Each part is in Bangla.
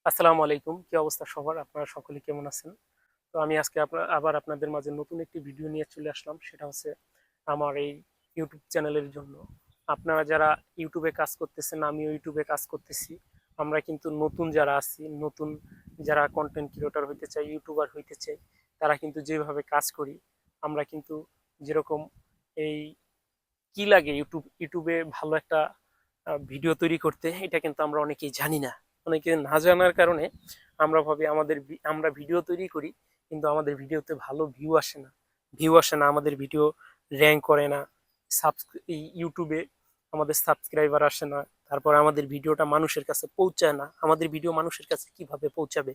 আসসালামু আলাইকুম। কি অবস্থা সবার? আপনারা সকলে কেমন আছেন? তো আমি আজকে আবার আপনাদের মাঝে নতুন একটি ভিডিও নিয়ে চলে আসলাম। সেটা হচ্ছে আমার এই ইউটিউব চ্যানেলের জন্য। আপনারা যারা ইউটিউবে কাজ করতেছেন, আমিও ইউটিউবে কাজ করতেছি। আমরা কিন্তু নতুন যারা আছি, নতুন যারা কনটেন্ট ক্রিয়েটর হইতে চাই, ইউটিউবার হইতে চাই, তারা কিন্তু যেভাবে কাজ করি, আমরা কিন্তু যেরকম এই কি লাগে ইউটিউবে ভালো একটা ভিডিও তৈরি করতে, এটা কিন্তু আমরা অনেকেই জানি না। অনেকে না জানার কারণে আমরা ভাবি আমরা ভিডিও তৈরি করি, কিন্তু আমাদের ভিডিওতে ভালো ভিউ আসে না, আমাদের ভিডিও র্যাঙ্ক করে না, এই ইউটিউবে আমাদের সাবস্ক্রাইবার আসে না। তারপর আমাদের ভিডিওটা মানুষের কাছে পৌঁছায় না। আমাদের ভিডিও মানুষের কাছে কিভাবে পৌঁছাবে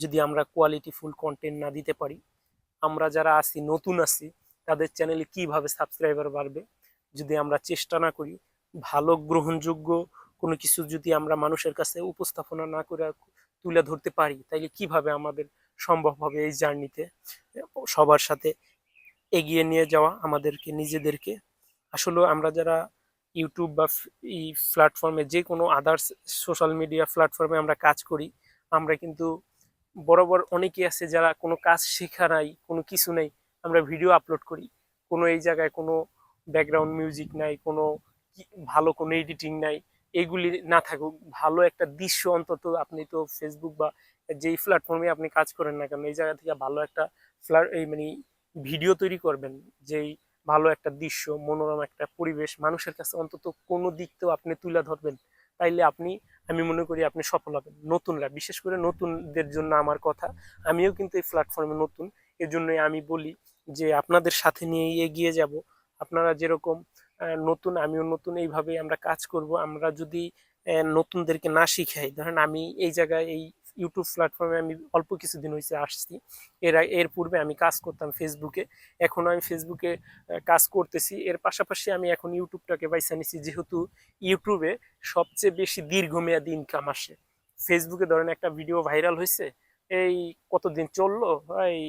যদি আমরা কোয়ালিটি ফুল কন্টেন্ট না দিতে পারি? আমরা যারা আছি, নতুন আছি, তাদের চ্যানেলে কিভাবে সাবস্ক্রাইবার বাড়বে যদি আমরা চেষ্টা না করি? ভালো গ্রহণযোগ্য কোনো কিছু যদি আমরা মানুষের কাছে উপস্থাপনা না করে তুলে ধরতে পারি, তাইলে কিভাবে আমাদের সম্ভব হবে এই জার্নিতে সবার সাথে এগিয়ে নিয়ে যাওয়া আমাদেরকে নিজেদেরকে? আসলে আমরা যারা ইউটিউব বা এই প্ল্যাটফর্মে, যে কোনো আদার্স সোশ্যাল মিডিয়া প্ল্যাটফর্মে আমরা কাজ করি, আমরা কিন্তু বরাবর অনেকেই আছে যারা কোনো কাজ শেখা নাই, কোনো কিছু নেই, আমরা ভিডিও আপলোড করি। কোনো এই জায়গায় কোনো ব্যাকগ্রাউন্ড মিউজিক নাই, কোনো ভালো কোনো এডিটিং নাই। এইগুলি না থাকুক, ভালো একটা দৃশ্য অন্তত, আপনি তো ফেসবুক বা যেই প্ল্যাটফর্মে আপনি কাজ করেন না কেন, এই জায়গা থেকে ভালো একটা এই মানে ভিডিও তৈরি করবেন, যেই ভালো একটা দৃশ্য, মনোরম একটা পরিবেশ মানুষের কাছে অন্তত কোনো দিক তো আপনি তুলে ধরবেন। তাইলে আমি মনে করি আপনি সফল হবেন। নতুনরা, বিশেষ করে নতুনদের জন্য আমার কথা। আমিও কিন্তু এই প্ল্যাটফর্মে নতুন, এজন্যই আমি বলি যে আপনাদের সাথে নিয়ে এগিয়ে যাব। আপনারা যেরকম নতুন, আমিও নতুন, এইভাবেই আমরা কাজ করব। আমরা যদি নতুনদেরকে না শিখাই, ধরেন আমি এই জায়গায় এই ইউটিউব প্ল্যাটফর্মে আমি অল্প কিছুদিন হয়েছে আসছি। এর পূর্বে আমি কাজ করতাম ফেসবুকে। এখন আমি ফেসবুকে কাজ করতেছি, এর পাশাপাশি আমি এখন ইউটিউবটাকে বাইছে নিছি, যেহেতু ইউটিউবে সবচেয়ে বেশি দীর্ঘমেয়াদী ইনকাম আসে। ফেসবুকে ধরেন একটা ভিডিও ভাইরাল হয়েছে, এই কতদিন চললো, এই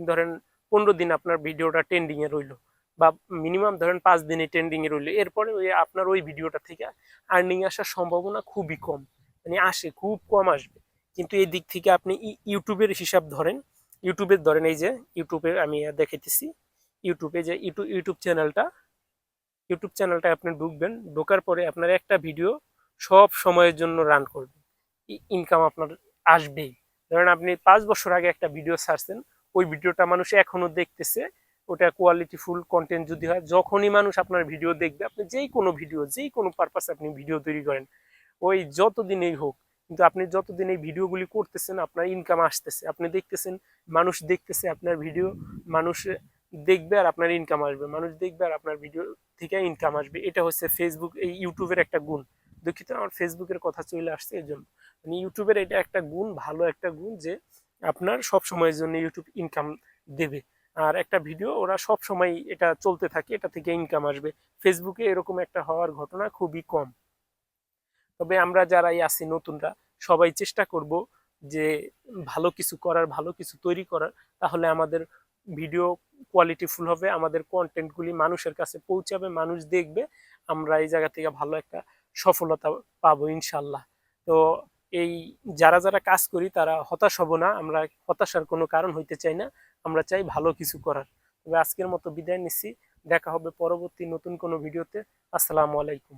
ধরেন 15 দিন আপনার ভিডিওটা ট্রেন্ডিং এ রইলো, বা মিনিমাম ধরেন 5 দিনে ট্রেন্ডিং এ রইলো, এরপরে ওই আপনার ওই ভিডিওটা থেকে আর্নিং আসার সম্ভাবনা খুবই কম, মানে আসে খুব কম আসবে। কিন্তু এই দিক থেকে আপনি ইউটিউবের হিসাব ধরেন, ইউটিউবের ধরেন, এই যে ইউটিউবে আমি দেখাইতেছি, ইউটিউবে যে ইউটিউব চ্যানেলটা আপনি ঢুকবেন, ঢোকার পরে আপনার একটা ভিডিও সব সময়ের জন্য রান করবে, ইনকাম আপনার আসবেই। ধরেন আপনি 5 বছর আগে একটা ভিডিও ছাড়ছেন, ওই ভিডিওটা মানুষ এখনো দেখতেছে, ওটা কোয়ালিটি ফুল কন্টেন্ট যদি হয়, যখনই মানুষ আপনার ভিডিও দেখবে, আপনি যেই কোনো ভিডিও, যেই কোনো পারপাসে আপনি ভিডিও তৈরি করেন, ওই যতদিনেই হোক, কিন্তু আপনি যতদিন এই ভিডিওগুলি করতেছেন, আপনার ইনকাম আসতেছে, আপনি দেখতেছেন, মানুষ দেখতেছে আপনার ভিডিও, মানুষ দেখবে আর আপনার ইনকাম আসবে, মানুষ দেখবে আর আপনার ভিডিও থেকে ইনকাম আসবে। এটা হচ্ছে ফেসবুক, এই ইউটিউবের একটা গুণ। দুঃখিত, আমার ফেসবুকের কথা চলে আসছে এই জন্য। মানে ইউটিউবের এটা একটা গুণ, ভালো একটা গুণ, যে আপনার সব সময়ের জন্য ইউটিউব ইনকাম দেবে। আর একটা ভিডিও ওরা সব সময় এটা চলতে থাকে, এটা থেকে ইনকাম আসবে। ফেসবুকে এরকম একটা হওয়ার ঘটনা খুবই কম। তবে আমরা যারাই আছি নতুনরা, সবাই চেষ্টা করব যে ভালো কিছু করার, ভালো কিছু তৈরি করার। তাহলে আমাদের ভিডিও কোয়ালিটিফুল হবে, আমাদের কন্টেন্টগুলি মানুষের কাছে পৌঁছাবে, মানুষ দেখবে, আমরা এই জায়গা থেকে ভালো একটা সফলতা পাবো ইনশাল্লাহ। তো এই যারা যারা কাজ করি তারা হতাশ হব না, আমরা হতাশার কোনো কারণ হইতে চাই না, আমরা চাই ভালো কিছু করার। তবে আজকের মতো বিদায় নিচ্ছি, দেখা হবে পরবর্তী নতুন কোনো ভিডিওতে। আসসালামু আলাইকুম।